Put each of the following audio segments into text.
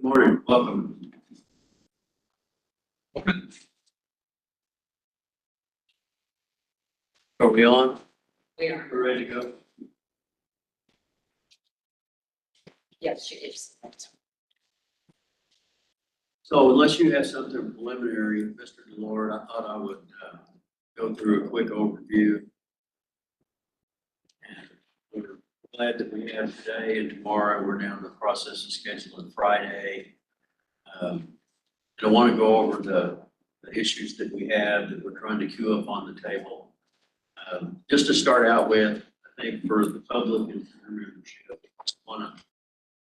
Good morning, welcome. Are we on? We are. We're ready to go. Yes, she is. So unless you have something preliminary, Mr. DeLord, I thought I would go through a quick overview. And we're glad that we have today and tomorrow. We're now in the process of scheduling Friday. And I want to go over the issues that we have that we're trying to queue up on the table. Just to start out with, I think for the public and for membership, I want to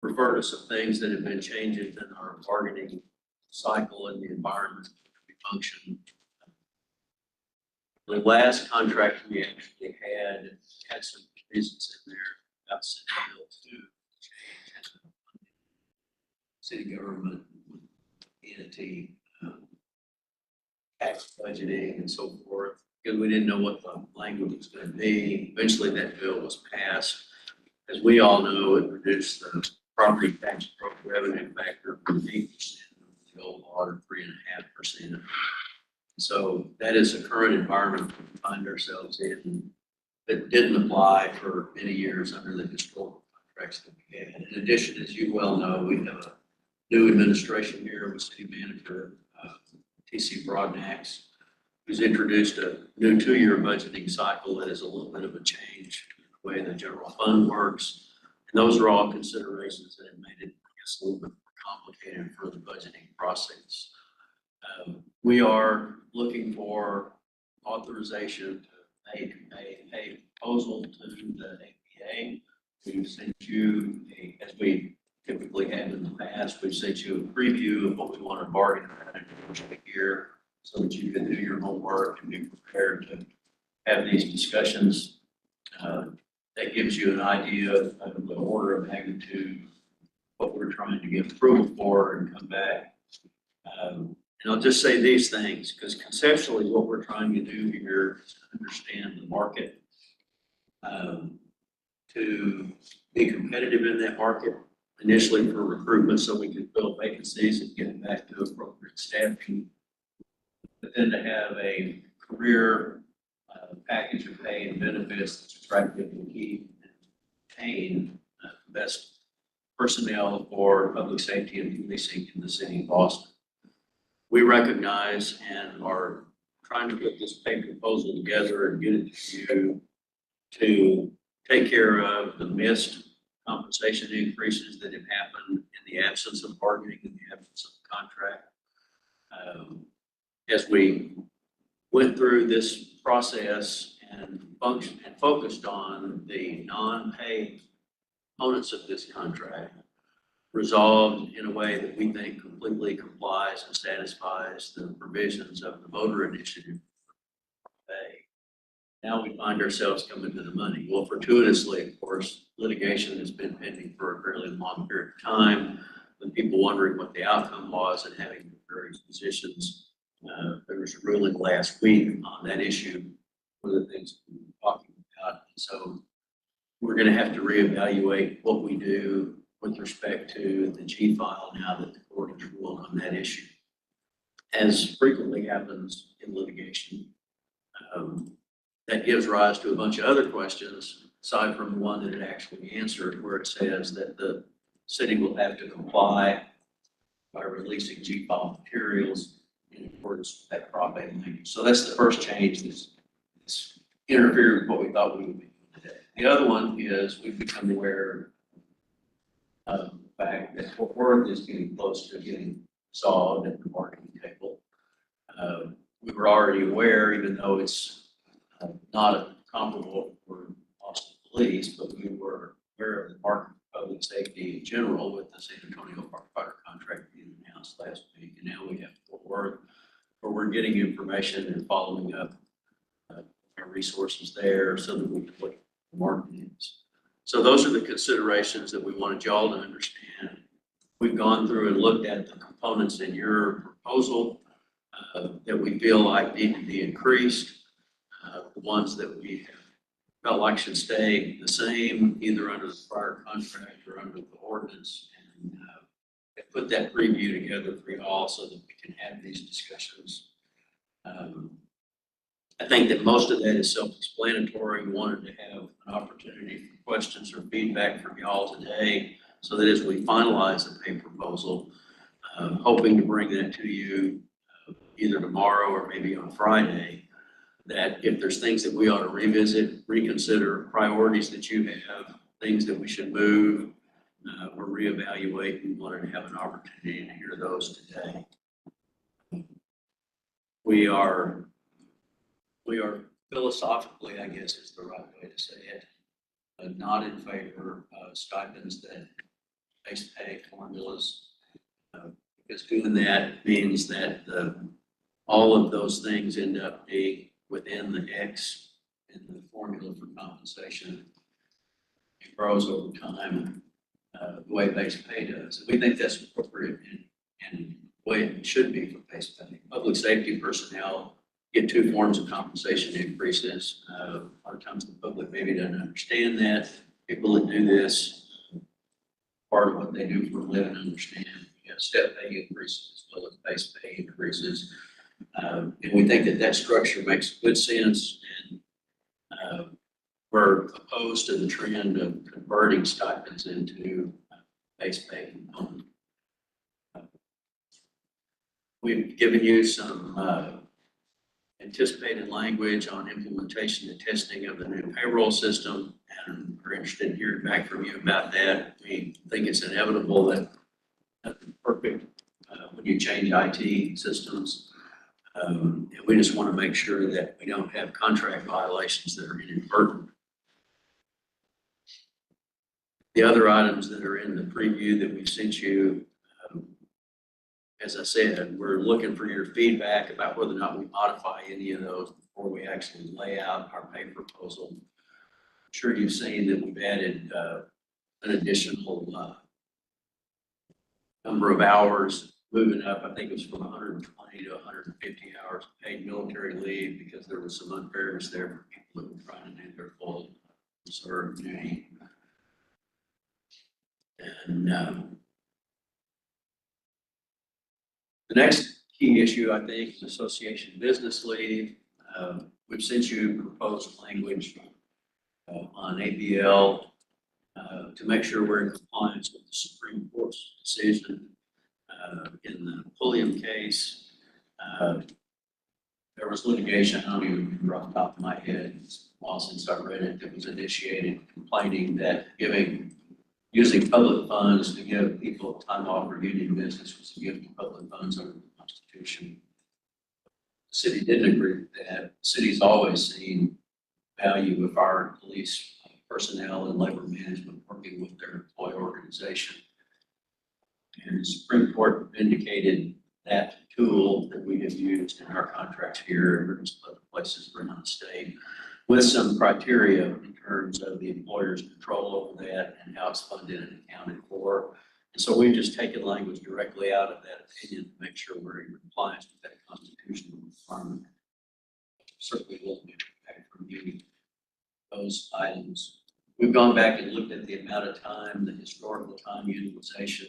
refer to some things that have been changes in our bargaining cycle and the environment in which we function. The last contract we actually had some reasons in there about Senate Bill 2 change city government entity, tax budgeting and so forth, because we didn't know what the language was going to be. Eventually that bill was passed. As we all know, it reduced the property tax revenue factor from 8% of the old law to 3.5%. So that is the current environment we find ourselves in that didn't apply for many years under the historical contracts that we had. In addition, as you well know, we have a new administration here with City Manager T.C. Broadnax, who's introduced a new 2-year budgeting cycle that is a little bit of a change in the way the general fund works. And those are all considerations that have made it, I guess, a little bit more complicated for the budgeting process. We are looking for authorization to make a proposal to the APA. We've sent you, as we typically have in the past, we've sent you a preview of what we want to bargain around here so that you can do your homework and be prepared to have these discussions. That gives you an idea of the order of magnitude, what we're trying to get approval for and come back. And I'll just say these things, because conceptually what we're trying to do here is to understand the market, to be competitive in that market, initially for recruitment so we can fill vacancies and get back to appropriate staffing, but then to have a career package of pay and benefits that's attractive to keep and retain the best personnel for public safety and policing in the city of Boston. We recognize and are trying to put this pay proposal together and get it to you to take care of the missed compensation increases that have happened in the absence of bargaining, in the absence of the contract. As we went through this process and focused on the non-pay components of this contract, resolved in a way that we think completely complies and satisfies the provisions of the voter initiative pay. Now we find ourselves coming to the money. Well, fortuitously, of course, litigation has been pending for a fairly long period of time, with people wondering what the outcome was and having various positions. There was a ruling last week on that issue, one of the things we were talking about. And so we're going to have to reevaluate what we do with respect to the G file now that the court has ruled on that issue. As frequently happens in litigation, that gives rise to a bunch of other questions, aside from the one that it actually answered, where it says that the city will have to comply by releasing G file materials in accordance with that Prop A language. So that's the first change that's interfered with what we thought we would be doing today. The other one is we've become aware of the fact that Fort Worth is getting close to getting solved at the bargaining table. We were already aware, even though it's not comparable for Boston Police, but we were aware of the Department of Public Safety in general with the San Antonio firefighter contract being announced last week. And now we have Fort Worth, where we're getting information and following up our resources there so that we can look at the market needs. So those are the considerations that we wanted y'all to understand. We've gone through and looked at the components in your proposal that we feel like need to be increased. The ones that we felt like should stay the same, either under the prior contract or under the ordinance. And put that preview together for you all so that we can have these discussions. I think that most of that is self-explanatory. We wanted to have an opportunity for questions or feedback from y'all today, so that as we finalize the pay proposal, hoping to bring that to you either tomorrow or maybe on Friday, that if there's things that we ought to revisit, reconsider, priorities that you have, things that we should move, or reevaluate, we wanted to have an opportunity to hear those today. We are philosophically, I guess is the right way to say it, not in favor of stipends that base pay formulas, because doing that means that all of those things end up being within the X in the formula for compensation. It grows over time, the way base pay does. We think that's appropriate and the way it should be for base pay. Public safety personnel get two forms of compensation increases. A lot of times the public maybe doesn't understand that. People that do this, part of what they do for a living, understand. You have step pay increases as well as base pay increases. And we think that that structure makes good sense, and we're opposed to the trend of converting stipends into base pay component. We've given you some anticipated language on implementation and testing of the new payroll system, and we're interested in hearing back from you about that. We think it's inevitable that nothing's perfect when you change IT systems. And we just want to make sure that we don't have contract violations that are inadvertent. The other items that are in the preview that we sent you, as I said, we're looking for your feedback about whether or not we modify any of those before we actually lay out our pay proposal. I'm sure you've seen that we've added an additional number of hours, moving up. I think it was from 120 to 150 hours of paid military leave, because there was some unfairness there for people that were trying to do their full reserve duty. And the next key issue, I think, is association business leave. We've sent you proposed language on ABL to make sure we're in compliance with the Supreme Court's decision in the Pulliam case. There was litigation, I don't even remember off the top of my head, it's a while since I read it, that was initiated complaining that using public funds to give people time off for union business was a gift of public funds under the Constitution. The city didn't agree with that. The city's always seen value of our police personnel and labor management working with their employee organization. And the Supreme Court indicated that tool that we have used in our contracts here and other places around the state, with some criteria in terms of the employer's control over that and how it's funded and accounted for. And so we've just taken language directly out of that opinion to make sure we're in compliance with that constitutional requirement. Certainly will be back from you those items. We've gone back and looked at the amount of time, the historical time utilization,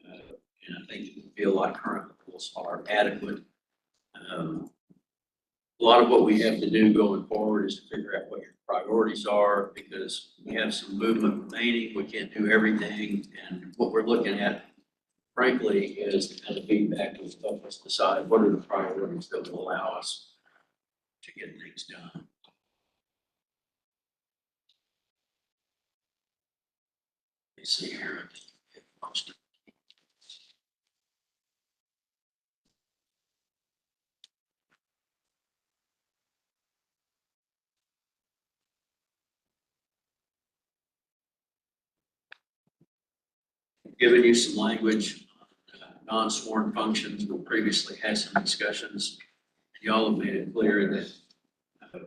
and I think we feel like current rules are adequate. A lot of what we have to do going forward is to figure out what your priorities are, because we have some movement remaining. We can't do everything. And what we're looking at, frankly, is the kind of feedback to help us decide what are the priorities that will allow us to get things done. Let me see here. Given you some language on non-sworn functions. We previously had some discussions. Y'all have made it clear that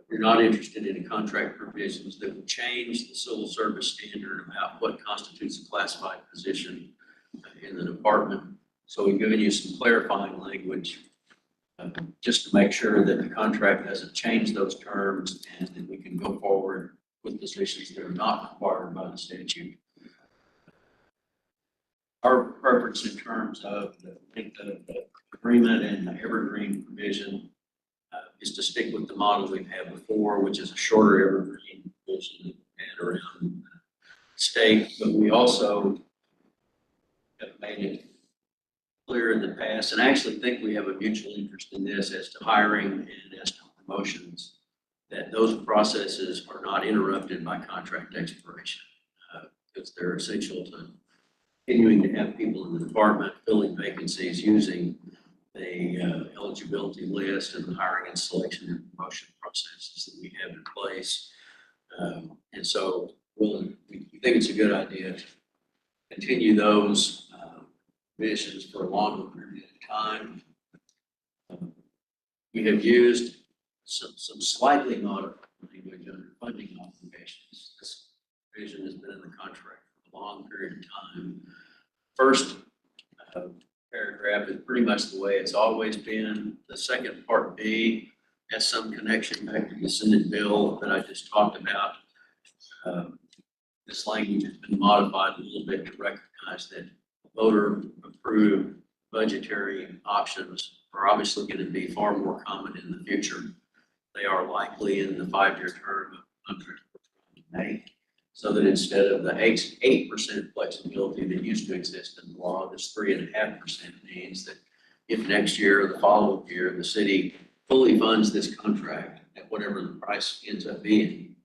we're not interested in contract provisions that would change the civil service standard about what constitutes a classified position in the department. So we've given you some clarifying language just to make sure that the contract doesn't change those terms and that we can go forward with positions that are not required by the statute. our preference in terms of the length of the agreement and the evergreen provision is to stick with the model we've had before, which is a shorter evergreen provision and around the state. But we also have made it clear in the past, and I actually think we have a mutual interest in this as to hiring and as to promotions, that those processes are not interrupted by contract expiration, because they're essential to continuing to have people in the department filling vacancies using the eligibility list and the hiring and selection and promotion processes that we have in place. And so we think it's a good idea to continue those provisions for a longer period of time. We have used some slightly modified language under funding obligations. This provision has been in the contract for a long period of time. First paragraph is pretty much the way it's always been. The second part B has some connection back to the Senate bill that I just talked about. This language has been modified a little bit to recognize that voter approved budgetary options are obviously going to be far more common in the future. They are likely in the 5-year term of May. So that instead of the 8% flexibility that used to exist in the law, this 3.5% means that if next year or the following year, the city fully funds this contract at whatever the price ends up being,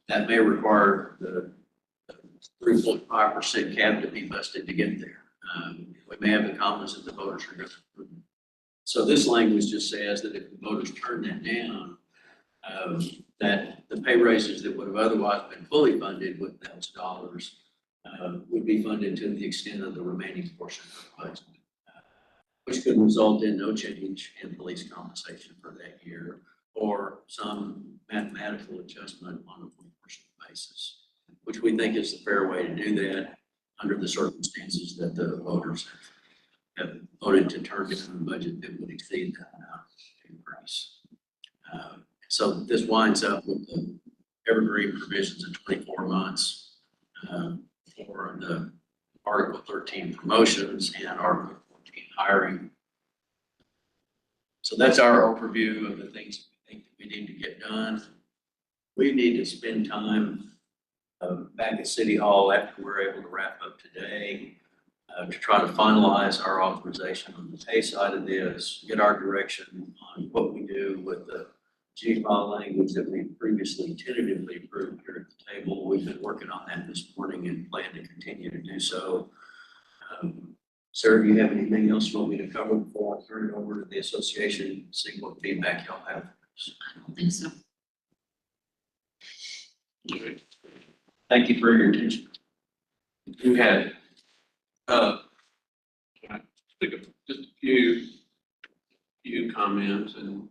that may require the 3.5% cap to be busted to get there. We may have the confidence that the voters are going to approve. So this language just says that if the voters turn that down, that the pay raises that would have otherwise been fully funded with those dollars would be funded to the extent of the remaining portion of the budget, which could result in no change in police compensation for that year or some mathematical adjustment on a proportional basis, which we think is the fair way to do that under the circumstances that the voters have voted to turn down a budget that would exceed that amount of increase. So this winds up with the evergreen provisions of 24 months for the Article 13 promotions and Article 14 hiring. So that's our overview of the things we think that we need to get done. We need to spend time back at City Hall after we're able to wrap up today to try to finalize our authorization on the pay side of this, get our direction on what we do with the G-file language that we previously tentatively approved here at the table. We've been working on that this morning and plan to continue to do so. Sir, do you have anything else you want me to cover before I turn it over to the association, see what feedback y'all have? I don't think so. Thank you for your attention. You had, just a few comments, and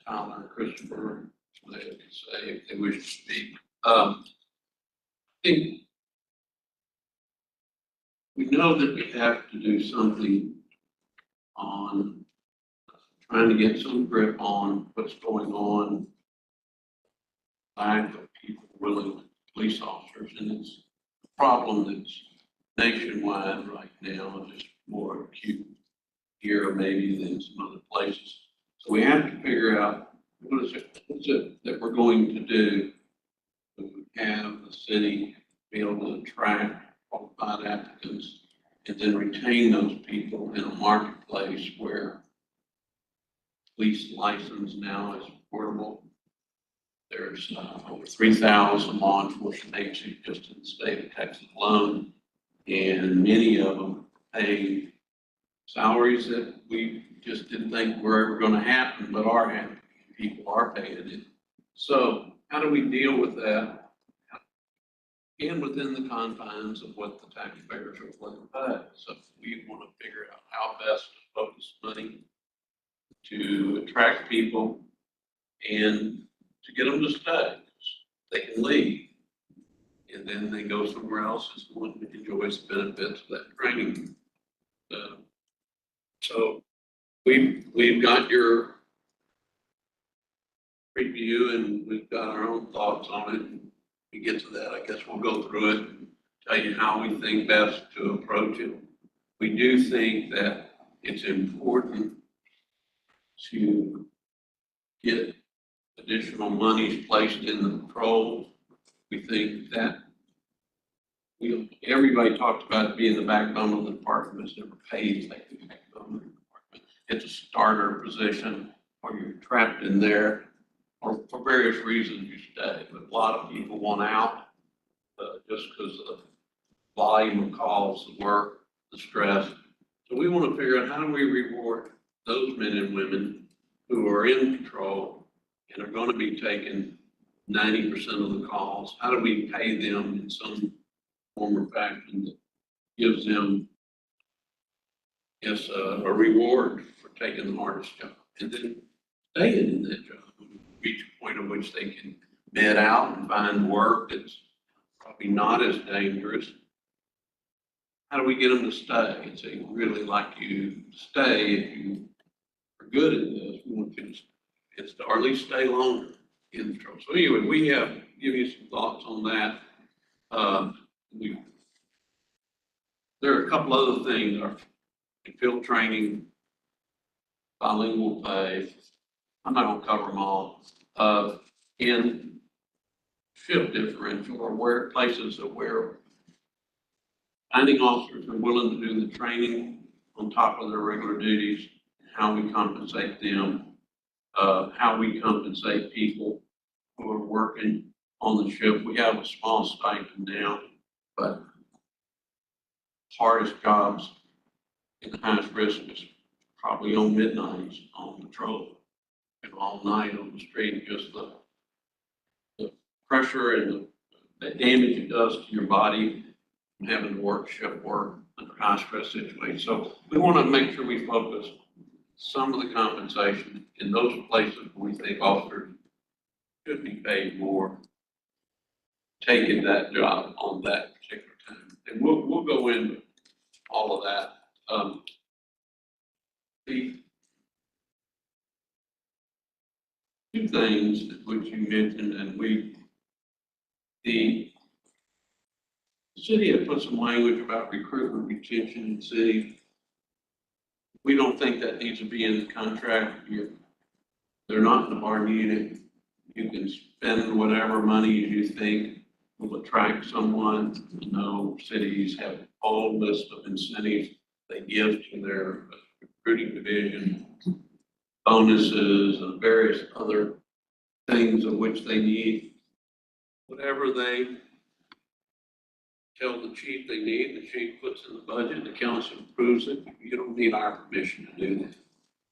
Tyler and Christopher, they could say if they wish to speak. I think we know that we have to do something on trying to get some grip on what's going on, lack of people willing, police officers, and it's a problem that's nationwide right now, just more acute here maybe than some other places. So we have to figure out what is it that we're going to do to have the city be able to attract qualified applicants and then retain those people in a marketplace where police license now is affordable. There's over 3,000 law enforcement agencies just in the state of Texas alone, and many of them pay salaries that we just didn't think were ever going to happen, but are happening. People are paying it. So how do we deal with that? And within the confines of what the taxpayers are willing to pay. So we want to figure out how best to focus money to attract people and to get them to stay. They can leave, and then they go somewhere else and someone enjoys the benefits of that training. So we've got your preview, and we've got our own thoughts on it. And we get to that, I guess we'll go through it and tell you how we think best to approach it. We do think that it's important to get additional monies placed in the patrol. We think that everybody talked about it being the backbone of the department, it's never paid like the backbone of the department. It's a starter position, or you're trapped in there, or for various reasons you stay. But a lot of people want out, just because of the volume of calls, the work, the stress. So we want to figure out, how do we reward those men and women who are in patrol and are going to be taking 90% of the calls? How do we pay them in some form or fashion that gives them, yes, a reward for taking the hardest job, and then staying in that job, reach a point at which they can bed out and find work that's probably not as dangerous. How do we get them to stay and say, we really like you to stay if you are good at this? We want you to, or at least stay longer in the patrol. So anyway, we have give you some thoughts on that. There are a couple other things, our field training, bilingual pay. I'm not gonna cover them all. In shift differential, or where places that where finding officers are willing to do the training on top of their regular duties, how we compensate them, how we compensate people who are working on the ship. We have a small stipend now, but hardest jobs and the highest risk is probably on midnights on patrol and all night on the street. Just the pressure and the damage it does to your body from having to work shift work under high stress situations. So we want to make sure we focus some of the compensation in those places where we think officers should be paid more, taking that job on that particular time. And we'll go into all of that. The two things which you mentioned, and the city had put some language about recruitment retention in the city. We don't think that needs to be in the contract. They're not in the bargaining unit. You can spend whatever money you think will attract someone. You know, cities have a whole list of incentives they give to their recruiting division, bonuses and various other things of which they need. Whatever they tell the chief they need, the chief puts in the budget, the council approves it. You don't need our permission to do that.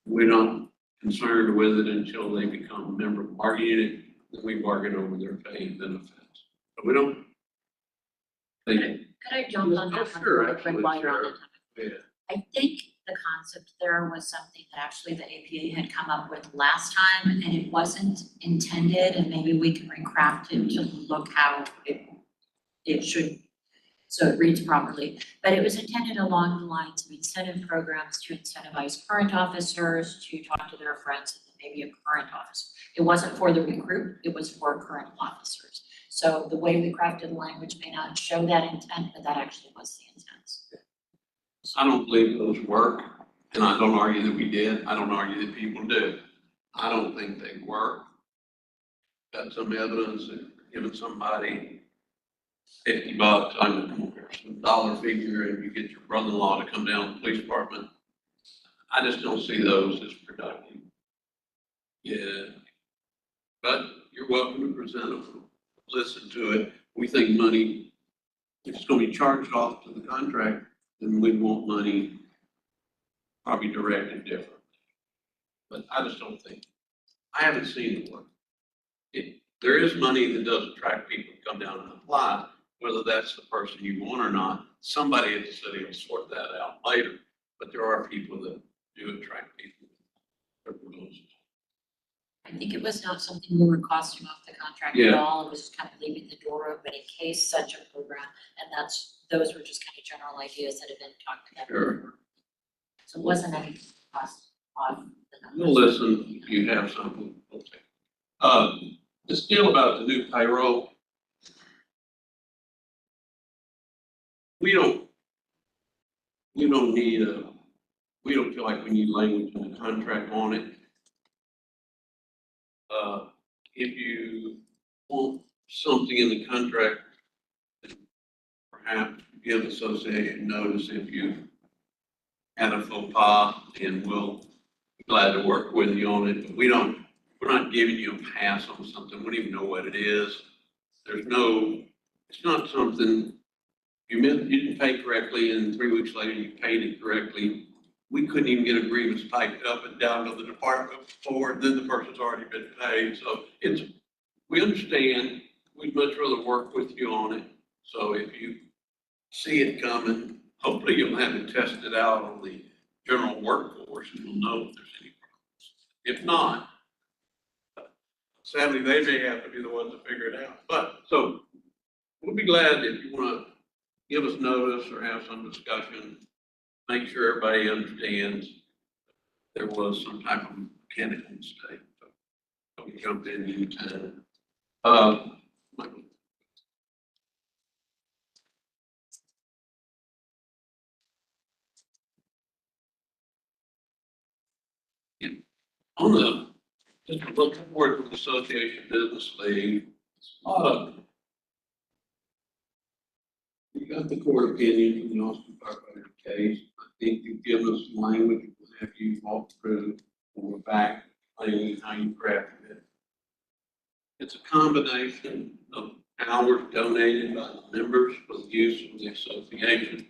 We're not concerned with it until they become a member of the bargaining unit, then we bargain over their pay and benefits. But we don't think. Could I jump on that? Sure, really quick while you're on absolutely, it? Yeah. I think the concept there was something that actually the APA had come up with last time, and it wasn't intended, and maybe we can recraft it to look how it should, so it reads properly. But it was intended along the lines of incentive programs to incentivize current officers to talk to their friends and maybe a current officer. It wasn't for the recruit, it was for current officers. So the way we crafted the language may not show that intent, but that actually was the intent. I don't believe those work, and I don't argue that we did. I don't argue that people do. I don't think they work. Got some evidence that giving somebody $50, some dollar figure, and you get your brother-in-law to come down to the police department. I just don't see those as productive. Yeah, but you're welcome to present them, listen to it. We think money, if it's going to be charged off to the contract, then we'd want money probably directed differently. But I just don't think, I haven't seen it work. There is money that does attract people to come down and apply, whether that's the person you want or not. Somebody at the city will sort that out later, but there are people that do attract people. I think it was not something we were costing off the contract at all. It was just kind of leaving the door open in case such a program, and those were just kind of general ideas that have been talked about. Sure. So it wasn't any cost on the numbers. We'll listen, if you have something, we'll take. This deal about the new payroll, we don't, we don't need we don't feel like we need language in the contract on it. If you want something in the contract, perhaps give association notice if you had a faux pas, and we'll be glad to work with you on it. But we're not giving you a pass on something. We don't even know what it is. It's not something you didn't pay correctly, and 3 weeks later you paid it correctly. We couldn't even get agreements typed up and down to the department before, then the person's already been paid. So we understand, we'd much rather work with you on it. So if you see it coming, hopefully you'll have it tested out on the general workforce and you'll know if there's any problems. If not, sadly, they may have to be the ones to figure it out. But, so, we'll be glad if you wanna give us notice or have some discussion, make sure everybody understands there was some type of mechanical mistake. So we jump in anytime. Michael. On the, just looking forward to the Association Business League, you got the court opinion from the Austin firefighter case. I think you've given us some language, we'll have you walk through, and we're back, explaining how you crafted it. It's a combination of hours donated by the members for the use of the association.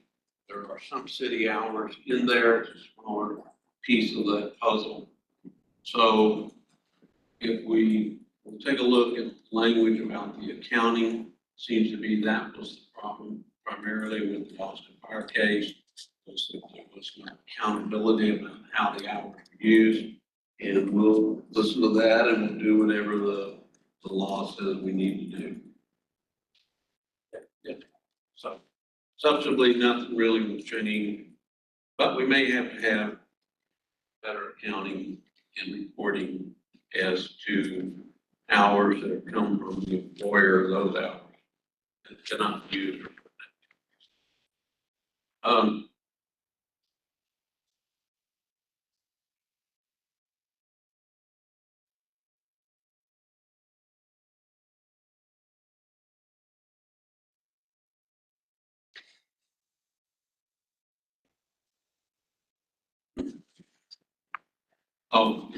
There are some city hours in there, it's a smaller piece of that puzzle. So if we take a look at language about the accounting, seems to be that was the problem primarily with the Austin fire case. Was that there was no accountability about how the hours were used. And we'll listen to that and we'll do whatever the law says we need to do. Yeah. So substantively, nothing really will change, but we may have to have better accounting and reporting as to hours that have come from the employer, those hours that cannot be used. Oh,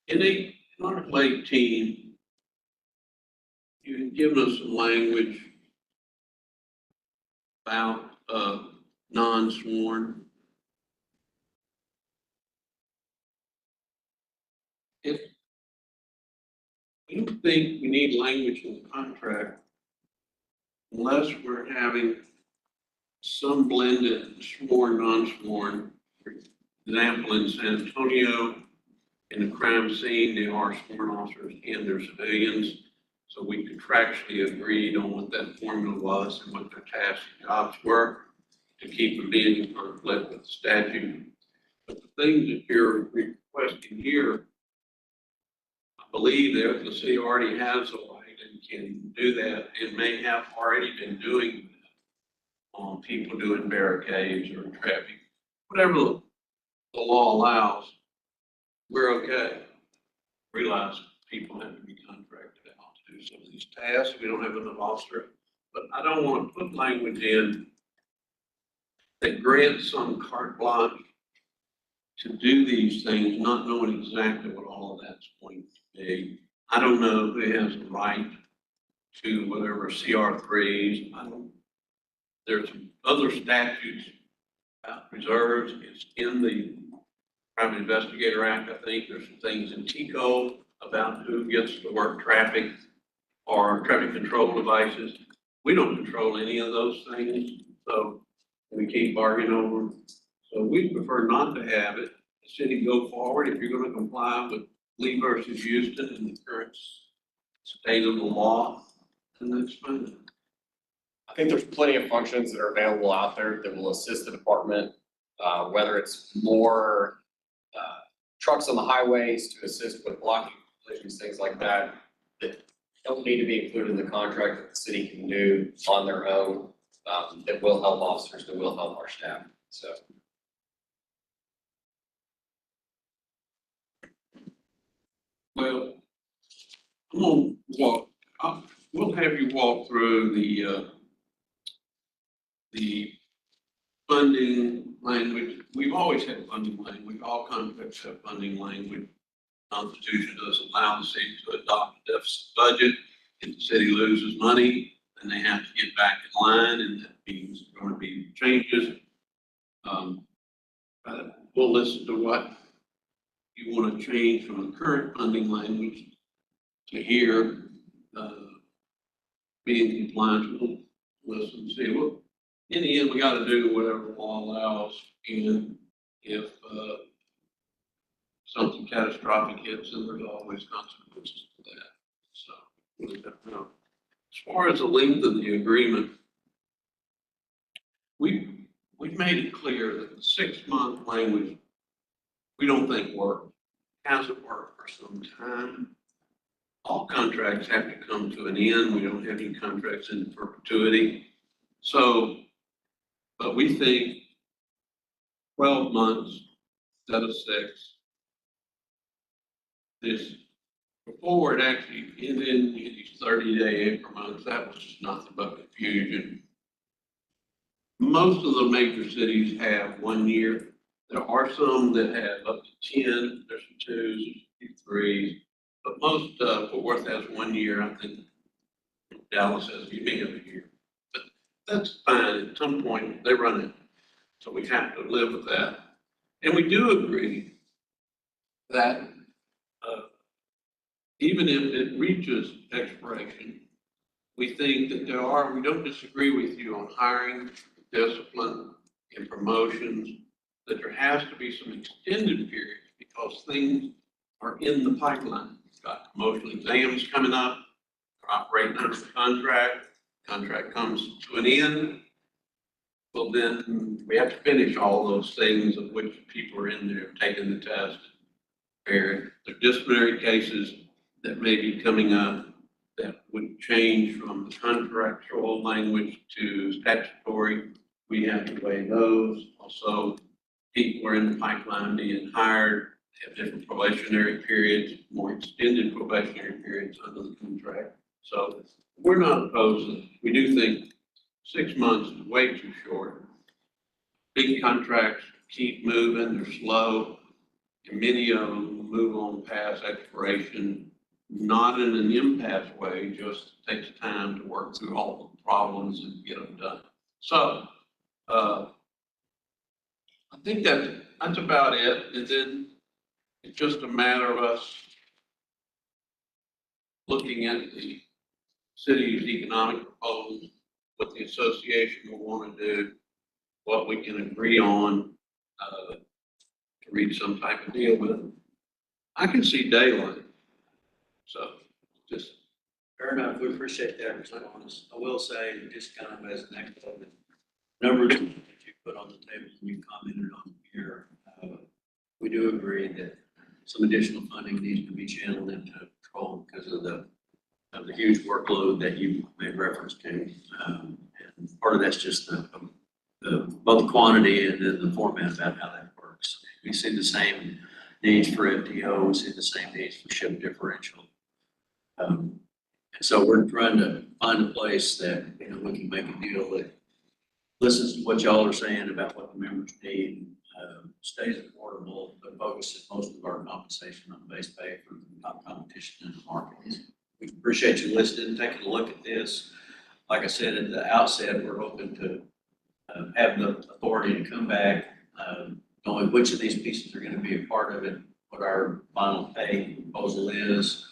in Article 18, you've given us some language about non-sworn. If we don't think we need language in the contract unless we're having some blended sworn, non-sworn. For example, in San Antonio, in the crime scene, there are sworn officers and their civilians. So we contractually agreed on what that formula was and what their tasks and jobs were to keep them being in conflict with the statute. But the things that you're requesting here, I believe that the city already has a right and can do that and may have already been doing that on people doing barricades or traffic, whatever the law allows, we're okay. Realize people have to be contracted out to do some of these tasks. We don't have enough officers, but I don't want to put language in that grants some carte blanche to do these things, not knowing exactly what all of that's going to be. I don't know who has the right to whatever CR3s. There's other statutes about reserves. It's in the Private Investigator Act, I think. There's some things in TCO about who gets to work traffic or traffic control devices. We don't control any of those things, so we keep bargaining over. So we prefer not to have it. The city go forward if you're going to comply with Lee versus Houston and the current state of the law, and that's fine. I think there's plenty of functions that are available out there that will assist the department, whether it's more trucks on the highways to assist with blocking collisions, things like that. That don't need to be included in the contract that the city can do on their own, that will help officers, that will help our staff, so. Well, I'm gonna walk, we'll have you walk through the funding language. We've always had funding language. All contracts have funding language. Constitution does allow the city to adopt a deficit budget. If the city loses money, then they have to get back in line, and that means there are going to be changes. We'll listen to what you want to change from the current funding language to here, be in compliance with, listen, and see, well, in the end, we got to do whatever the law allows, and if, something catastrophic hits, and there's always consequences to that. So, we'll let that know. As far as the length of the agreement, we've made it clear that the 6-month language, we don't think worked, hasn't worked for some time. All contracts have to come to an end. We don't have any contracts in perpetuity. So, but we think 12 months instead of 6. This, before it actually ended in these 30-day increments, that was just nothing but confusion. Most of the major cities have 1 year. There are some that have up to 10, there's some 2s, there's a few 3s, but most, Fort Worth has 1 year. I think Dallas has a year. But that's fine. At some point, they run it. So we have to live with that. And we do agree that even if it reaches expiration, we think that we don't disagree with you on hiring, discipline, and promotions, that there has to be some extended periods because things are in the pipeline. We've got promotional exams coming up, we're operating under the contract comes to an end. Well, then we have to finish all those things of which people are in there taking the test. There are disciplinary cases that may be coming up that would change from the contractual language to statutory. We have to weigh those. Also, people are in the pipeline being hired, have different probationary periods, more extended probationary periods under the contract. So we're not opposed to it. We do think 6 months is way too short. Big contracts keep moving, they're slow, and many of them move on past expiration, not in an impasse way, just takes time to work through all the problems and get them done. So, I think that's about it. And then it's just a matter of us looking at the city's economic proposals, what the association will want to do, what we can agree on, to reach some type of deal with. I can see daylight. So just. Fair enough, we appreciate that response. I will say, just kind of as an echo, the numbers that you put on the table and you commented on here, we do agree that some additional funding needs to be channeled into control because of the huge workload that you made reference to. And part of that's just both the quantity and then the format about how that works. We see the same needs for FTO, we see the same needs for ship differential. And so we're trying to find a place that, we can make a deal that listens to what y'all are saying about what the members need, stays affordable, but focuses most of our compensation on base pay for the top competition in the market. We appreciate you listening, taking a look at this. Like I said at the outset, we're hoping to have the authority to come back, knowing which of these pieces are going to be a part of it, what our final pay proposal is.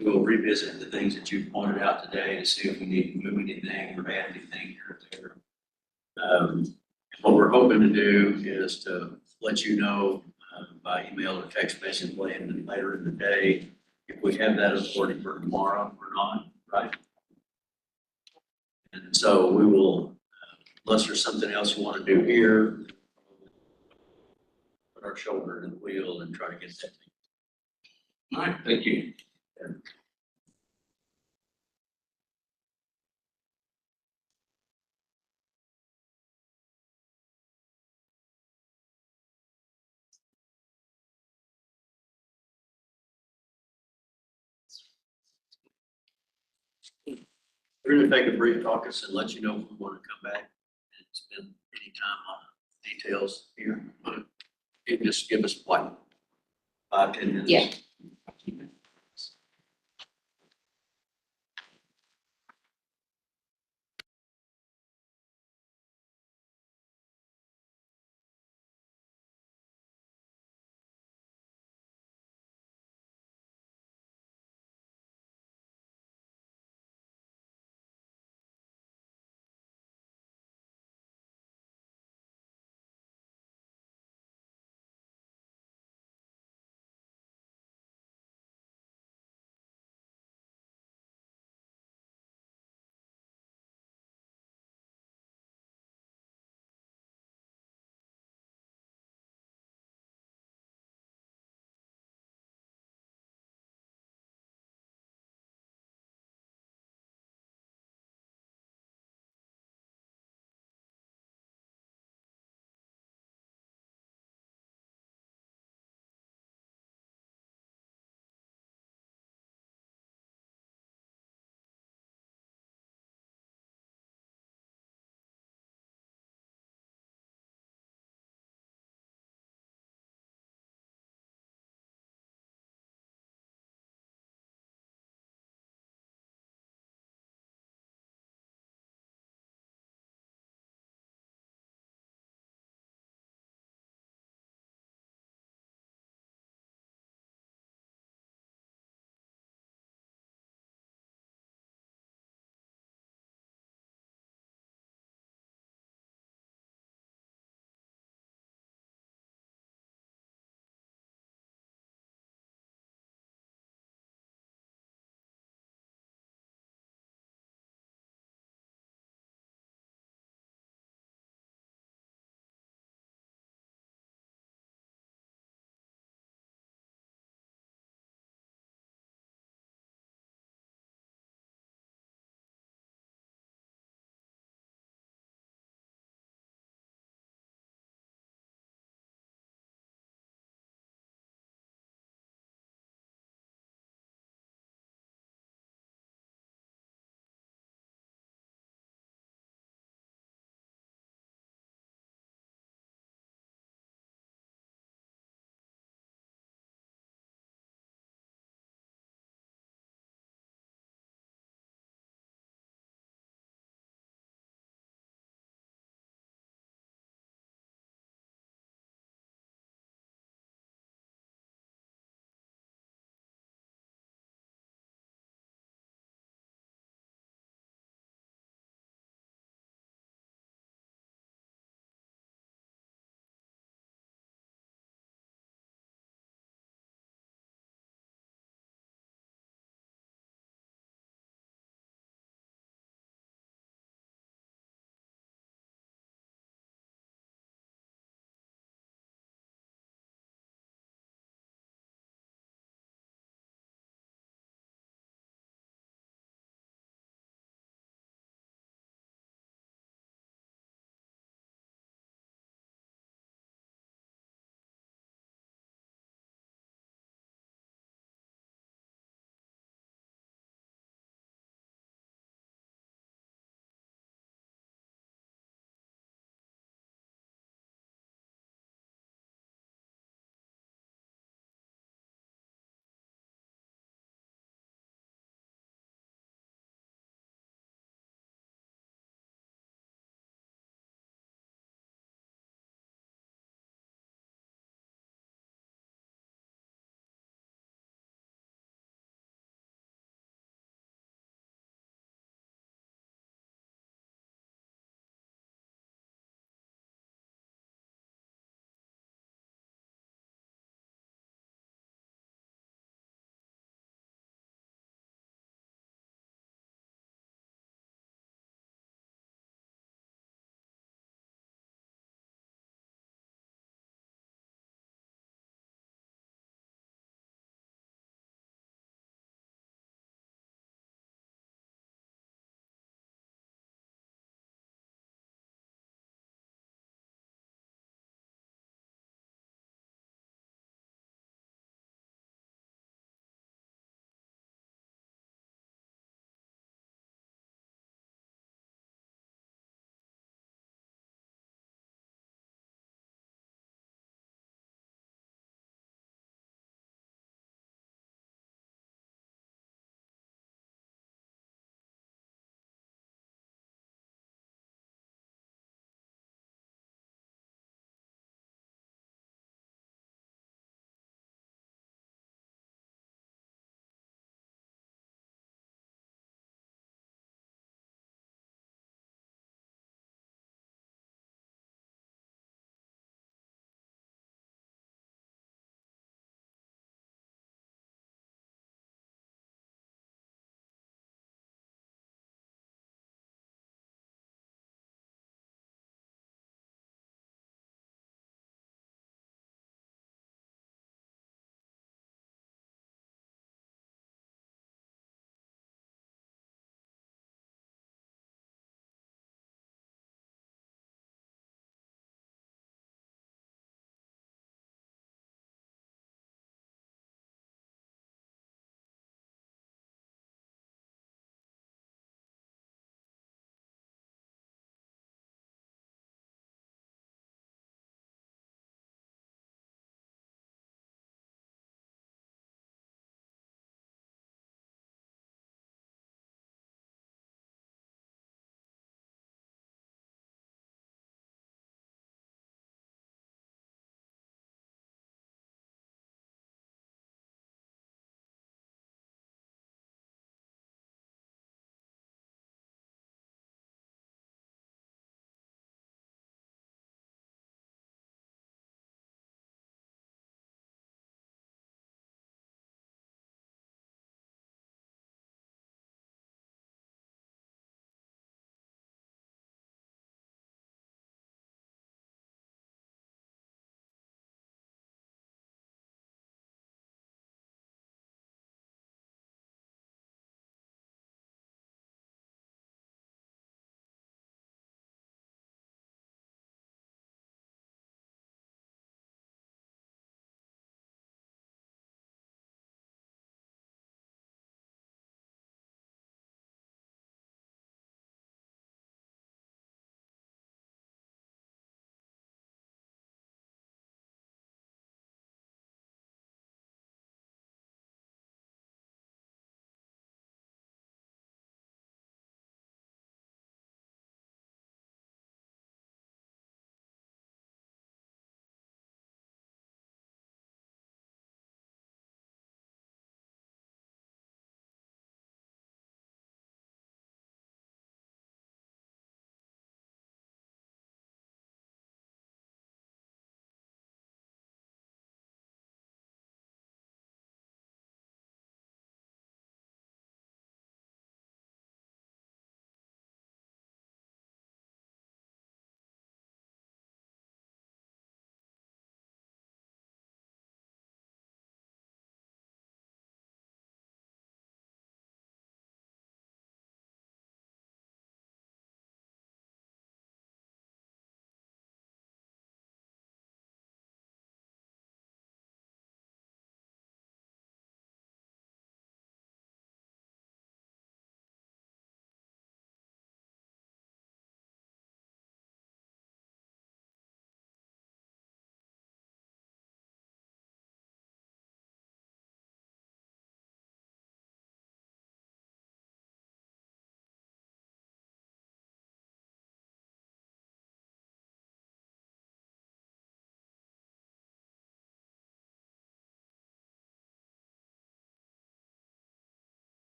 We'll revisit the things that you pointed out today to see if we need to move anything or add anything here or there. What we're hoping to do is to let you know by email or text message later in the day if we have that authority for tomorrow or not, right? And so we will, unless there's something else you want to do here, put our shoulder to the wheel and try to get that thing. All right, thank you. We're gonna take a brief caucus and let you know if we want to come back and spend any time on details here. You can just give us like 5, 10 minutes. Yeah.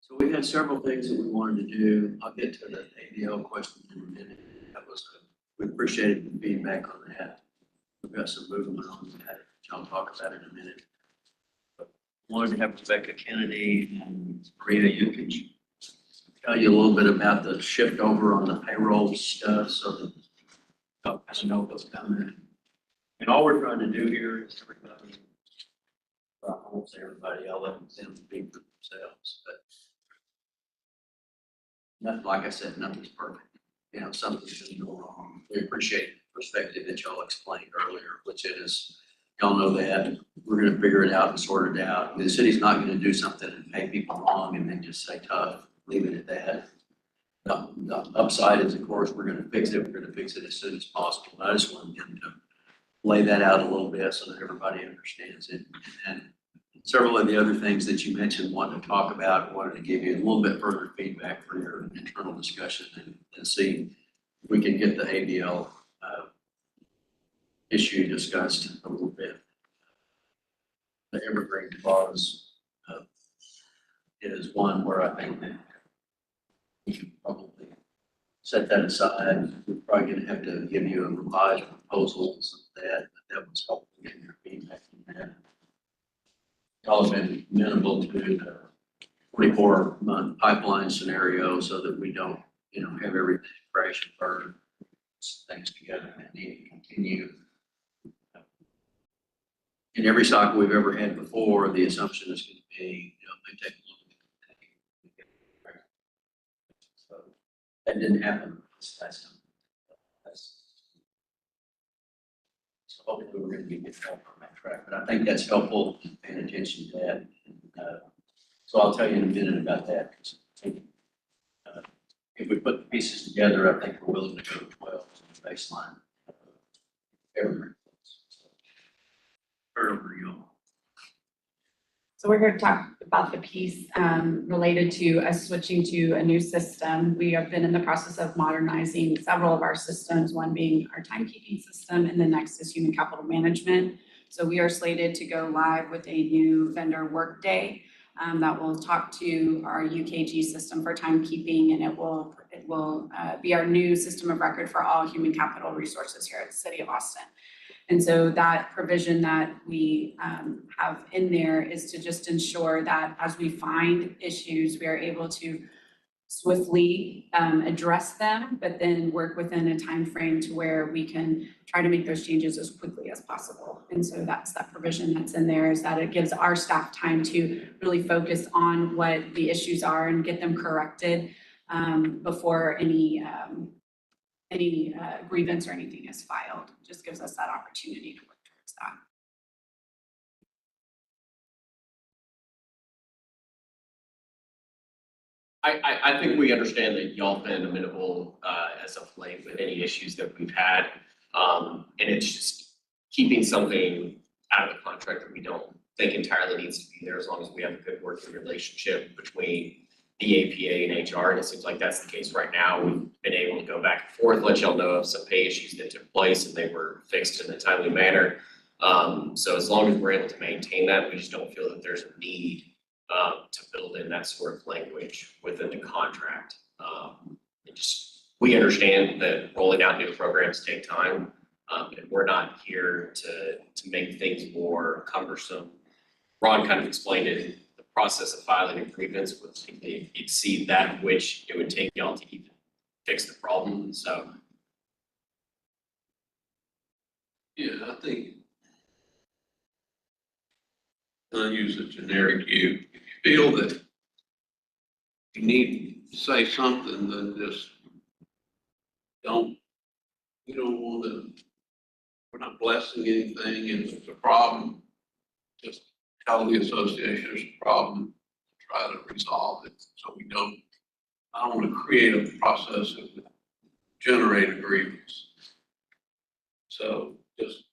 So we had several things that we wanted to do. I'll get to the ADL question in a minute. We appreciated the feedback on that. We've got some movement on that, which I'll talk about in a minute. But wanted to have Rebecca Kennedy and Maria Yukich tell you a little bit about the shift over on the payroll stuff, so that I know what's coming. And all we're trying to do here is everybody, well, I won't say everybody, I'll let them speak for themselves, but nothing, like I said, nothing's perfect. You know, something's gonna go wrong. We appreciate the perspective that y'all explained earlier, which is, y'all know that, we're gonna figure it out and sort it out. The city's not gonna do something and pay people wrong and then just say tough, leave it at that. The upside is, of course, we're gonna fix it, we're gonna fix it as soon as possible. I just wanted them to lay that out a little bit so that everybody understands it. And several of the other things that you mentioned, wanted to talk about, wanted to give you a little bit further feedback for your internal discussion and see if we can get the ABL issue discussed a little bit. The evergreen clause is one where I think that we should probably set that aside. We're probably gonna have to give you a revised proposal of that, but that was helpful getting your feedback on that. Y'all have been amenable to the 24-month pipeline scenario so that we don't, have everything crash and burn things together that need to continue. In every cycle we've ever had before, the assumption is going to be, they take a look at it. So that didn't happen this last time. So hopefully we're going to get help on that track, but I think that's helpful, paying attention to that. So I'll tell you in a minute about that. If we put the pieces together, I think we're willing to go to 12 as a baseline. Evergreen. Over you. So we're here to talk about the piece related to us switching to a new system. We have been in the process of modernizing several of our systems, one being our timekeeping system, and the next is human capital management. So we are slated to go live with a new vendor Workday that will talk to our UKG system for timekeeping, and it will be our new system of record for all human capital resources here at the City of Austin. And so that provision that we have in there is to just ensure that as we find issues, we are able to swiftly address them, but then work within a time frame to where we can try to make those changes as quickly as possible. And so that's that provision that's in there, is that it gives our staff time to really focus on what the issues are and get them corrected before any grievance or anything is filed. Just gives us that opportunity to work towards that. I think we understand that y'all been amenable as of late with any issues that we've had. And it's just keeping something out of the contract that we don't think entirely needs to be there, as long as we have a good working relationship between the APA and HR, and it seems like that's the case right now. We've been able to go back and forth, let y'all know of some pay issues that took place, and they were fixed in a timely manner. So as long as we're able to maintain that, we just don't feel that there's a need to build in that sort of language within the contract. We understand that rolling out new programs take time, and we're not here to make things more cumbersome. Ron kind of explained it. The process of filing a grievance would exceed that which it would take y'all to even fix the problem, so. Yeah, I think I'll use a generic you. If you feel that you need to say something, then just you don't want to, we're not blessing anything, and if it's a problem, just tell the association there's a problem, try to resolve it, so I don't want to create a process that would generate a grievance. So just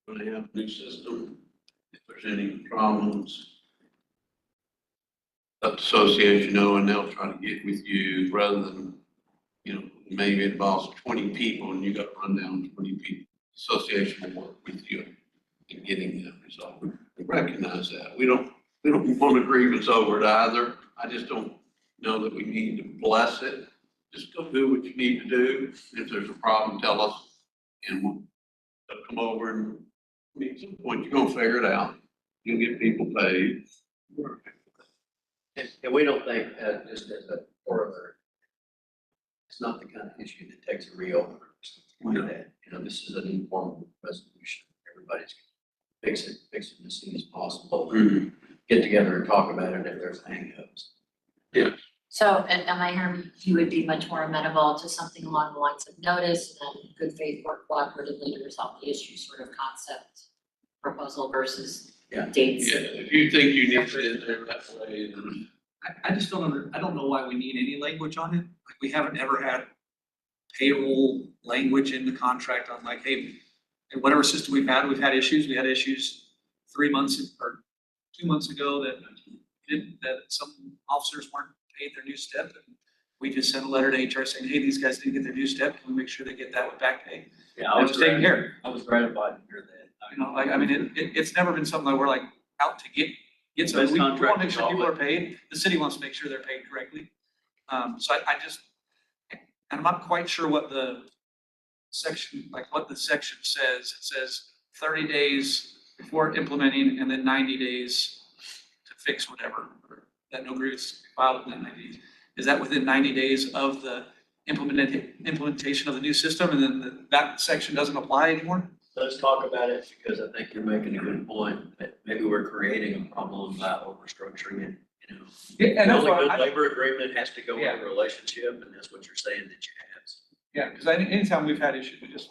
when they have a new system, if there's any problems, let the association know, and they'll try to get with you, rather than, maybe it involves 20 people and you got to run down 20 people. Association will work with you in getting that resolved. We recognize that. We don't want a grievance over it either. I just don't know that we need to bless it. Just go do what you need to do. If there's a problem, tell us, and we'll come over and, I mean, at some point, you're gonna figure it out. You'll get people paid. And we don't think, just as a corollary, it's not the kind of issue that takes a reopener or something like that. You know, this is an informal resolution. Everybody's gonna fix it as soon as possible. Get together and talk about it if there's hangups. So am I hearing you would be much more amenable to something along the lines of notice and then good faith work cooperatively to resolve the issue sort of concept proposal versus Yeah. dates? Yeah, if you think you need it in there that way, then I just I don't know why we need any language on it. Like, we haven't ever had payroll language in the contract on like, hey, in whatever system we've had issues. We had issues 3 months or 2 months ago that some officers weren't paid their new step. And we just sent a letter to HR saying, hey, these guys didn't get their new step. Can we make sure they get that with back pay? Yeah, It was taken care of. I was gratified to hear that. You know, like, I mean, it's never been something that we're like out to get some, Best we want to contract make sure is people all are paid, the city wants to make sure they're paid correctly. So I just, and I'm not quite sure what the section says. It says 30 days before implementing and then 90 days to fix whatever, or that no grievance filed within 90 days. Is that within 90 days of the implementation of the new system, and then that section doesn't apply anymore? Let's talk about it, because I think you're making a good point that maybe we're creating a problem by overstructuring it, you know. Yeah, The only good labor agreement has to go with Yeah. a relationship, and that's what you're saying that you have. Yeah, because anytime we've had issues, we just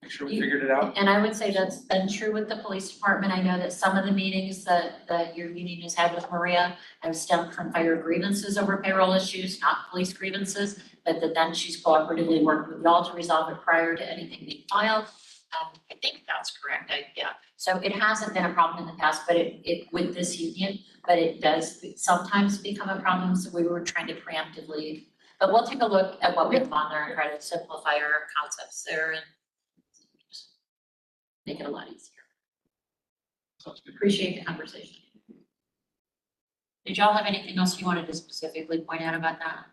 make sure we figured it out. And I would say that's been true with the police department. I know that some of the meetings that your union has had with Maria have stemmed from fire grievances over payroll issues, not police grievances, but that then she's cooperatively worked with y'all to resolve it prior to anything being filed. I think that's correct, yeah. So it hasn't been a problem in the past, but it with this union, but it does sometimes become a problem, so we were trying to preemptively. But we'll take a look at what we have on there and try to simplify our concepts there and just make it a lot easier. Appreciate the conversation. Did y'all have anything else you wanted to specifically point out about that?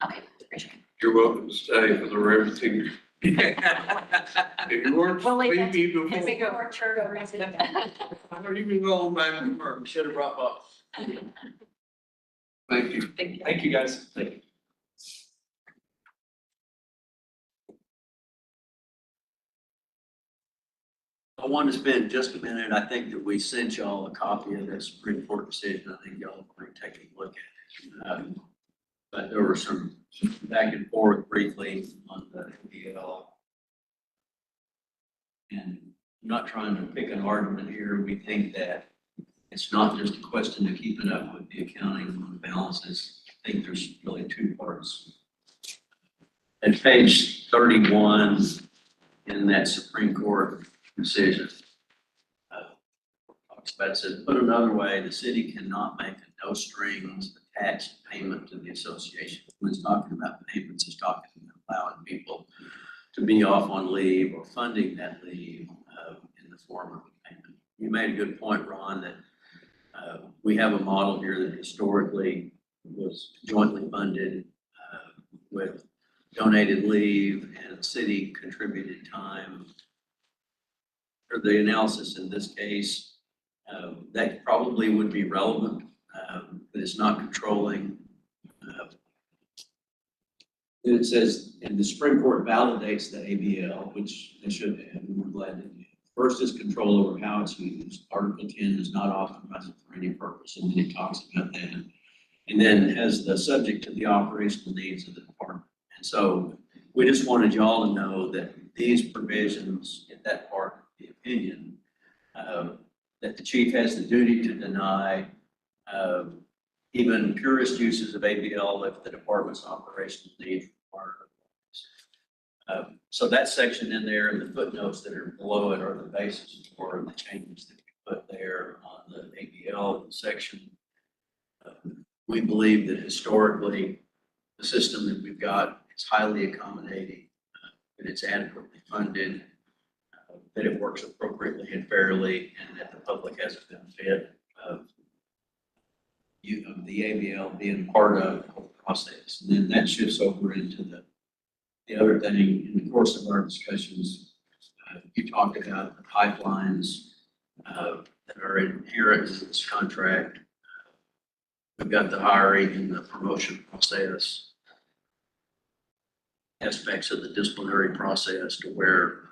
Okay, appreciate it. you're welcome to stay for the everything. If you weren't Well, wait, speaking As we before, go our church over to the. I know you've been going back to work. Should have brought up. Thank you. Thank you, guys. Thank you. I want to spend just a minute. I think that we sent y'all a copy of the Supreme Court decision. I think y'all are taking a look at it. But there were some back and forth briefly on the MDL. And I'm not trying to pick an argument here. We think that it's not just a question of keeping up with the accounting on the balances. I think there's really two parts. At page 31 in that Supreme Court decision, talks about, it says, put another way, the city cannot make a no strings attached payment to the association. When it's talking about payments, it's talking about allowing people to be off on leave or funding that leave in the form of a payment. You made a good point, Ron, that we have a model here that historically was jointly funded with donated leave and city contributed time. For the analysis in this case, that probably would be relevant, but it's not controlling. It says, and the Supreme Court validates the ABL, which they should have, and we're glad they did. First is control over how it's used. Article 10 does not authorize it for any purpose, and then it talks about that. And then has the subject to the operational needs of the department. And so we just wanted y'all to know that these provisions in that part of the opinion, that the chief has the duty to deny even purest uses of ABL if the department's operational needs require it. So that section in there and the footnotes that are below it are the basis for the changes that we put there on the ABL section. We believe that historically, the system that we've got is highly accommodating, that it's adequately funded, that it works appropriately and fairly, and that the public has a benefit of of the ABL being part of the whole process. And then that shifts over into the other thing in the course of our discussions. You talked about the pipelines that are inherent in this contract. We've got the hiring and the promotion process, aspects of the disciplinary process to where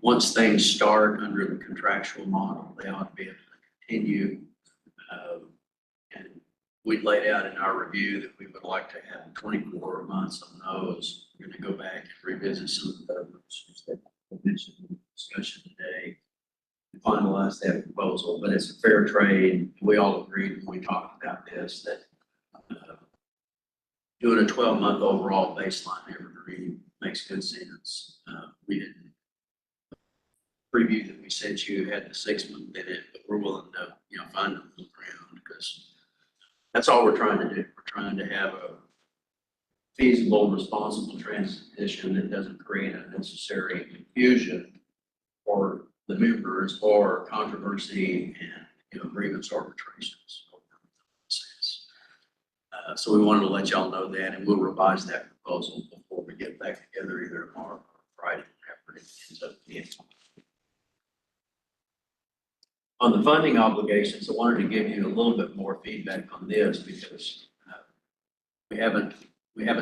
once things start under the contractual model, they ought to be able to continue. And we laid out in our review that we would like to have 24 months on those. We're going to go back and revisit some of those issues that we mentioned in the discussion today and finalize that proposal. But it's a fair trade. We all agreed when we talked about this that doing a 12-month overall baseline evergreen makes good sense. We didn't preview that we sent you had the 6-month in it, but we're willing to, find a middle ground because that's all we're trying to do. We're trying to have a feasible, responsible transition that doesn't create unnecessary confusion for the members or controversy and, grievance arbitrations. So we wanted to let y'all know that, and we'll revise that proposal before we get back together either tomorrow or Friday, whenever it ends up being. On the funding obligations, I wanted to give you a little bit more feedback on this because we haven't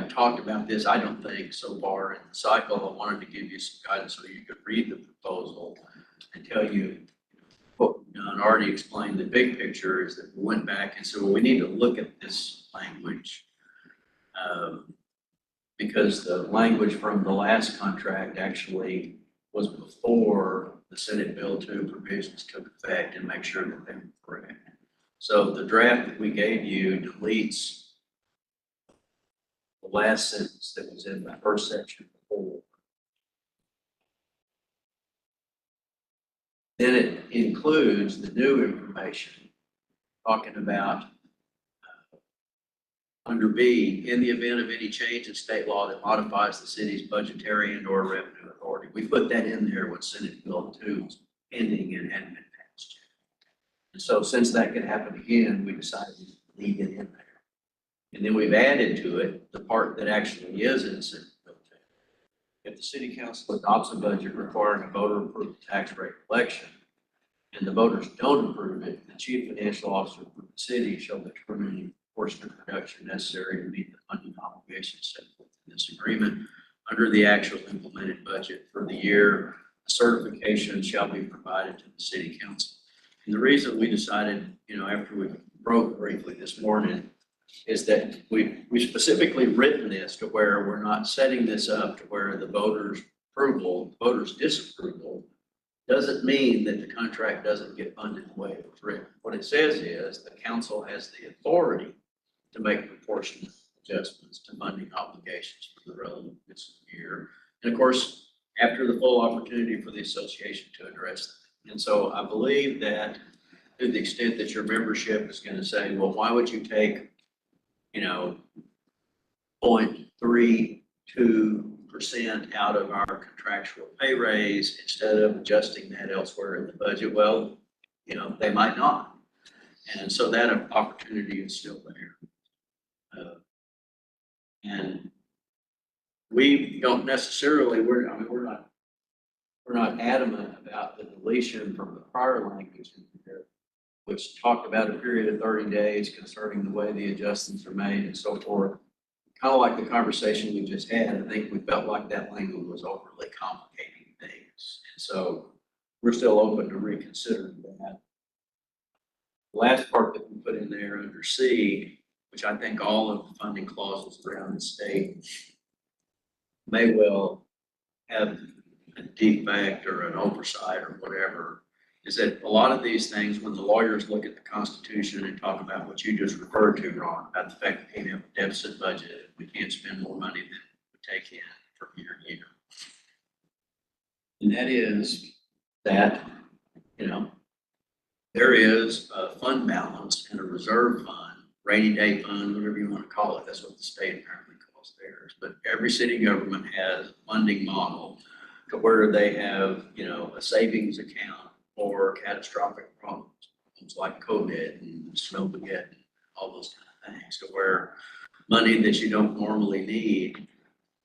talked about this, I don't think, so far in the cycle. I wanted to give you some guidance so you could read the proposal and tell you what we've done. Already explained the big picture is that we went back and said, well, we need to look at this language because the language from the last contract actually was before the Senate Bill 2 provisions took effect and make sure that they were correct. So the draft that we gave you deletes the last sentence that was in the first section before. Then it includes the new information talking about under B, in the event of any change in state law that modifies the city's budgetary and or revenue authority. We put that in there when Senate Bill 2 was pending and hadn't been passed yet. And so since that could happen again, we decided to leave it in there. And then we've added to it the part that actually is in Senate Bill 2. If the city council adopts a budget requiring a voter-approved tax rate election, and the voters don't approve it, the chief financial officer for the city shall determine any portion of production necessary to meet the funding obligations set forth in this agreement under the actual implemented budget for the year. A certification shall be provided to the city council. And the reason we decided, after we broke briefly this morning, is that we've specifically written this to where we're not setting this up to where the voters' approval, voters' disapproval doesn't mean that the contract doesn't get funded the way it was written. What it says is the council has the authority to make proportionate adjustments to funding obligations for the relevant fiscal year. And of course, after the full opportunity for the association to address that. And so I believe that to the extent that your membership is going to say, well, why would you take, 0.32% out of our contractual pay raise instead of adjusting that elsewhere in the budget? Well, they might not. And so that opportunity is still there. And we don't necessarily, we're not adamant about the deletion from the prior language in there, which talked about a period of 30 days concerning the way the adjustments are made and so forth. Kind of like the conversation we just had, I think we felt like that language was overly complicating things. And so we're still open to reconsidering that. The last part that we put in there under C, which I think all of the funding clauses around the state may well have a defect or an oversight or whatever, is that a lot of these things, when the lawyers look at the Constitution and talk about what you just referred to, Ron, about the fact that we have a deficit budget, we can't spend more money than we take in from year to year. And that is that, there is a fund balance and a reserve fund, rainy day fund, whatever you want to call it. That's what the state apparently calls theirs. But every city government has a funding model to where they have, a savings account for catastrophic problems like COVID and Snowmageddon, all those kind of things, to where money that you don't normally need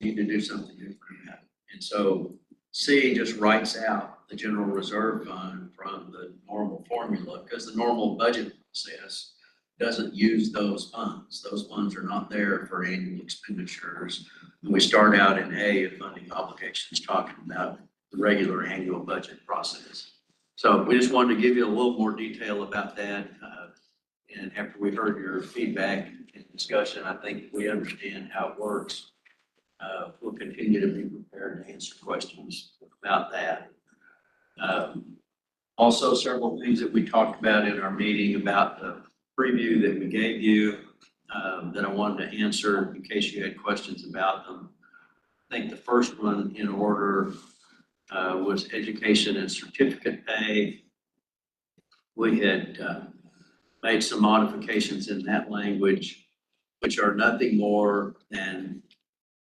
to do something different about it. And so C just writes out the general reserve fund from the normal formula, because the normal budget process doesn't use those funds. Those funds are not there for annual expenditures. And we start out in A of funding obligations, talking about the regular annual budget process. So we just wanted to give you a little more detail about that. And after we heard your feedback and discussion, I think we understand how it works. We'll continue to be prepared to answer questions about that. Also, several things that we talked about in our meeting about the preview that we gave you that I wanted to answer in case you had questions about them. I think the first one in order was education and certificate pay. We had made some modifications in that language, which are nothing more than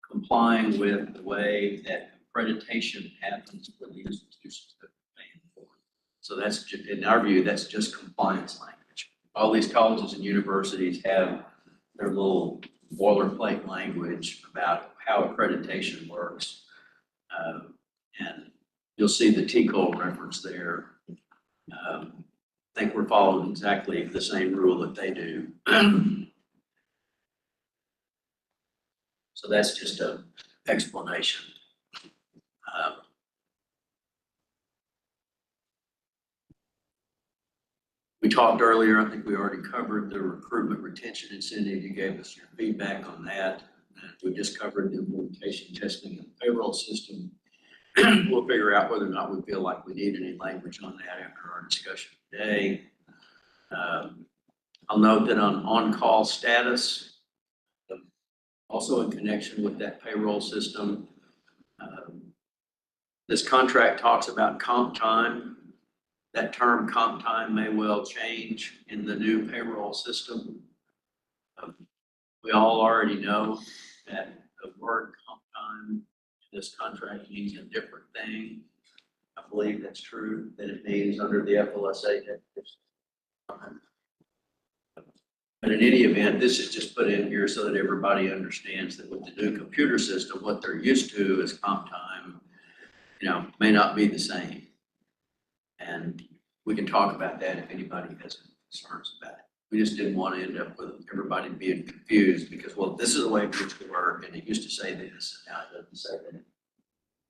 complying with the way that accreditation happens for the institutions that we're paying for. So that's, in our view, that's just compliance language. All these colleges and universities have their little boilerplate language about how accreditation works. And you'll see the TCOL reference there. I think we're following exactly the same rule that they do. So that's just an explanation. We talked earlier, I think we already covered the recruitment retention incentive. You gave us your feedback on that. And we just covered the implementation testing and payroll system. We'll figure out whether or not we feel like we need any language on that after our discussion today. I'll note that on-call status, also in connection with that payroll system, this contract talks about comp time. That term comp time may well change in the new payroll system. We all already know that the word comp time in this contract means a different thing. I believe that's true, that it means under the FLSA definition. But in any event, this is just put in here so that everybody understands that with the new computer system, what they're used to as comp time, may not be the same. And we can talk about that if anybody has concerns about it. We just didn't want to end up with everybody being confused because, well, this is the way it used to work and it used to say this and now it doesn't say that.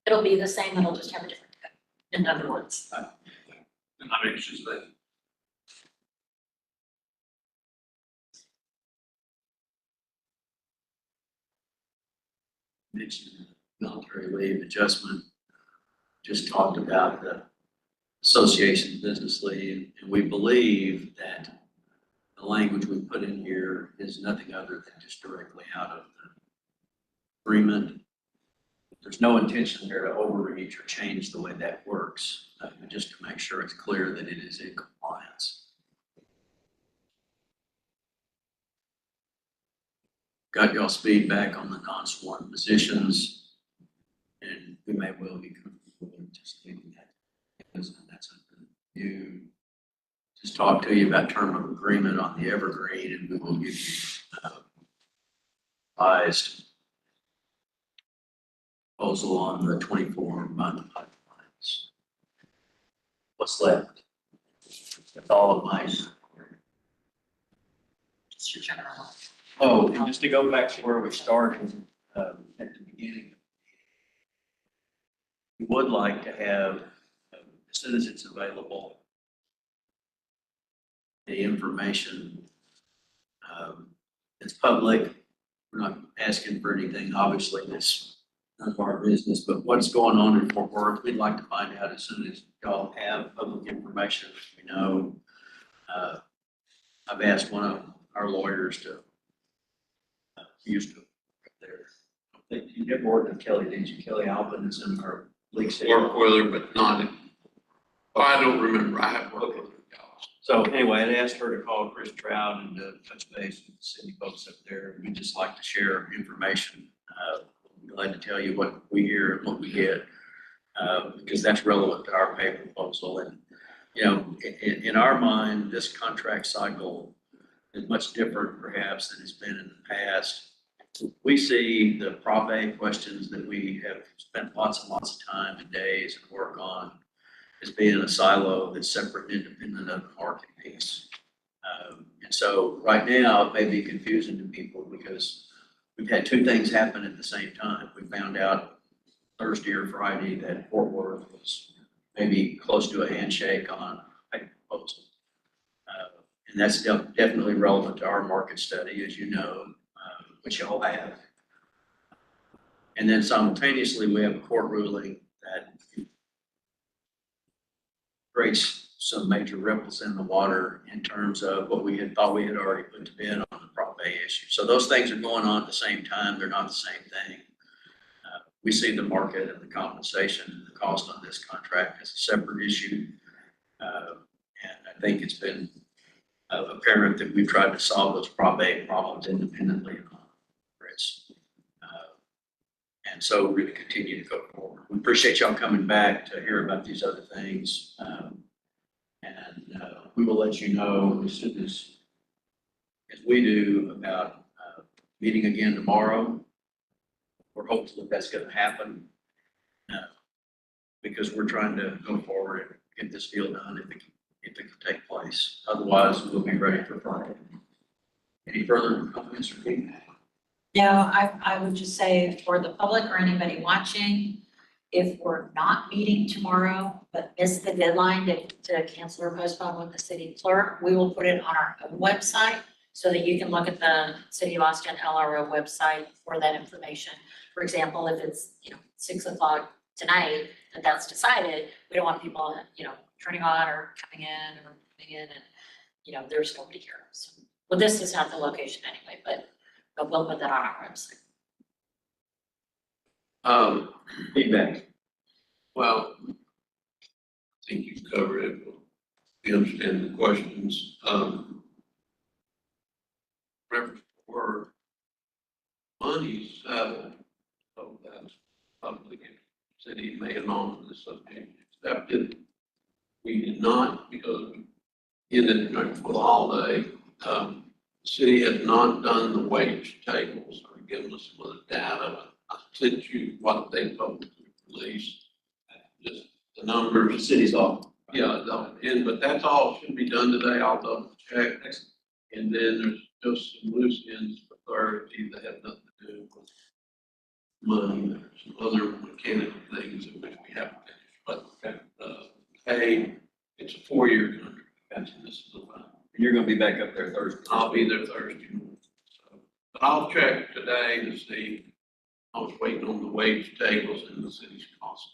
It'll be the same, it'll just have a different code, in other words. I mean, it's just that. Mentioned military leave adjustment, just talked about the association business leave, and we believe that the language we put in here is nothing other than just directly out of the agreement. There's no intention there to overreach or change the way that works, just to make sure it's clear that it is in compliance. Got y'all's feedback on the non-sworn positions, and we may well be comfortable with just leaving that because that's up to you. Just talk to you about term of agreement on the Evergreen, and we will give you revised proposal on the 24-month pipelines. What's left? That's all of mine. Just your general. Oh, and just to go back to where we started at the beginning. We would like to have, as soon as it's available, the information that's public. We're not asking for anything, obviously, that's none of our business, but what's going on in Fort Worth, we'd like to find out as soon as y'all have public information that we know. I've asked one of our lawyers to used to there. I think you did work with Kelly, didn't you? Kelly Alvin is in our league city. Work with her, but not in, I don't remember. I have worked with her. So anyway, I asked her to call Chris Trout and touch base with the city folks up there. We just like to share information. We'd like to tell you what we hear and what we get, because that's relevant to our pay proposal. And, in our mind, this contract cycle is much different perhaps than it's been in the past. We see the Prop A questions that we have spent lots and lots of time and days and work on as being a silo that's separate and independent of the market piece. And so right now, it may be confusing to people because we've had two things happen at the same time. We found out Thursday or Friday that Fort Worth was maybe close to a handshake on a proposal. And that's definitely relevant to our market study, as you know, which y'all have. And then simultaneously, we have a court ruling that creates some major ripples in the water in terms of what we had thought we had already put to bed on the Prop A issue. So those things are going on at the same time. They're not the same thing. We see the market and the compensation and the cost on this contract as a separate issue. And I think it's been apparent that we've tried to solve those Prop A problems independently of Congress. And so we're going to continue to go forward. We appreciate y'all coming back to hear about these other things. And we will let you know as soon as we do about meeting again tomorrow. We're hopeful that that's going to happen because we're trying to go forward and get this deal done if it can take place. Otherwise, we'll be ready for Friday. Any further comments or feedback? No, I would just say for the public or anybody watching, if we're not meeting tomorrow, but miss the deadline to cancel or postpone with the city clerk, we will put it on our own website so that you can look at the City of Austin LRO website for that information. For example, if it's, 6 o'clock tonight, that's decided, we don't want people, turning on or coming in and, there's nobody here. So, well, this is not the location anyway, but we'll put that on our website. Feedback. Well, I think you've covered it. We understand the questions. Reference for money settled, so that's public. City may have known this subject accepted. We did not because in the for the holiday, the city has not done the wage tables or given us some of the data. I sent you what they publicly released. Just the numbers. The city's off. Yeah, but that's all should be done today. I'll double check. And then there's just some loose ends for Thursday that have nothing to do with money. There's some other mechanical things in which we haven't finished. But hey, it's a 4-year contract. And this is a one. You're going to be back up there Thursday. I'll be there Thursday. So, but I'll check today to see. I was waiting on the wage tables and the city's cost.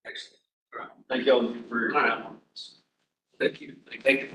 Excellent. All right. Thank you all for your time. Thank you. Thank you.